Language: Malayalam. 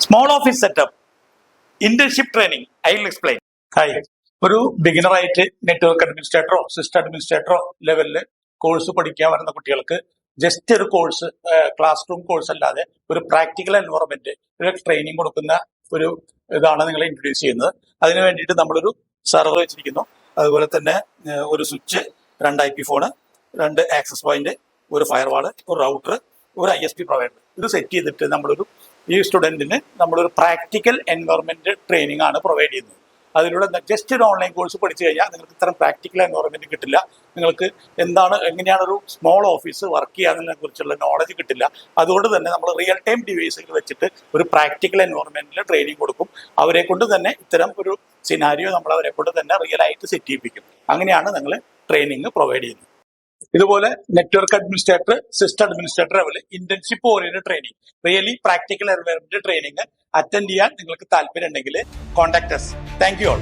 Small office setup, internship training. I will explain. Hi, ഒരു ബിഗിനർ ആയിട്ട് നെറ്റ്വർക്ക് അഡ്മിനിസ്ട്രേറ്ററോ സിസ്റ്റം അഡ്മിനിസ്ട്രേറ്ററോ ലെവലില് കോഴ്സ് പഠിക്കാൻ വരുന്ന കുട്ടികൾക്ക് ജസ്റ്റ് ഒരു കോഴ്സ്, ക്ലാസ് റൂം കോഴ്സ് അല്ലാതെ ഒരു പ്രാക്ടിക്കൽ എൻവയോൺമെന്റ്, ഒരു ട്രെയിനിങ് കൊടുക്കുന്ന ഒരു ഇതാണ് നിങ്ങളെ ഇൻട്രൊഡ്യൂസ് ചെയ്യുന്നത്. അതിന് വേണ്ടിയിട്ട് നമ്മളൊരു സെർവർ വെച്ചിരിക്കുന്നു. അതുപോലെ തന്നെ ഒരു switch, 2 IP phone, 2 access point, ഒരു ഫയർവാള്, ഒരു റൗട്ടർ, ഒരു ISP പ്രൊവൈഡർ. ഇത് സെറ്റ് ചെയ്തിട്ട് ഈ സ്റ്റുഡന്റിന് നമ്മളൊരു പ്രാക്ടിക്കൽ എൻവയോൺമെന്റ് ട്രെയിനിങ് ആണ് പ്രൊവൈഡ് ചെയ്യുന്നത്. അതിലൂടെ ജസ്റ്റ് ഒരു ഓൺലൈൻ കോഴ്സ് പഠിച്ചു കഴിഞ്ഞാൽ നിങ്ങൾക്ക് ഇത്തരം പ്രാക്ടിക്കൽ എൻവയോൺമെന്റ് കിട്ടില്ല. നിങ്ങൾക്ക് എങ്ങനെയാണ് ഒരു സ്മോൾ ഓഫീസ് വർക്ക് ചെയ്യാന്നതിനെ കുറിച്ചുള്ള നോളജ് കിട്ടില്ല. അതുകൊണ്ട് തന്നെ നമ്മൾ റിയൽ ടൈം ഡിവൈസുകൾ വെച്ചിട്ട് ഒരു പ്രാക്ടിക്കൽ എൻവയോൺമെന്റിൽ ട്രെയിനിങ് കൊടുക്കും. അവരെ കൊണ്ട് തന്നെ ഇത്തരം ഒരു സിനാരിയോ നമ്മൾ അവരെ കൊണ്ട് തന്നെ റിയൽ ആയിട്ട് സെറ്റ് ചെയ്യിപ്പിക്കും. അങ്ങനെയാണ് നിങ്ങൾ ട്രെയിനിങ് പ്രൊവൈഡ് ചെയ്യുന്നത്. ഇതുപോലെ network administrator, system administrator level internship oriented training, really practical environment training attend ചെയ്യാൻ നിങ്ങൾക്ക് താല്പര്യം ഉണ്ടെങ്കിൽ contact us. Thank you all.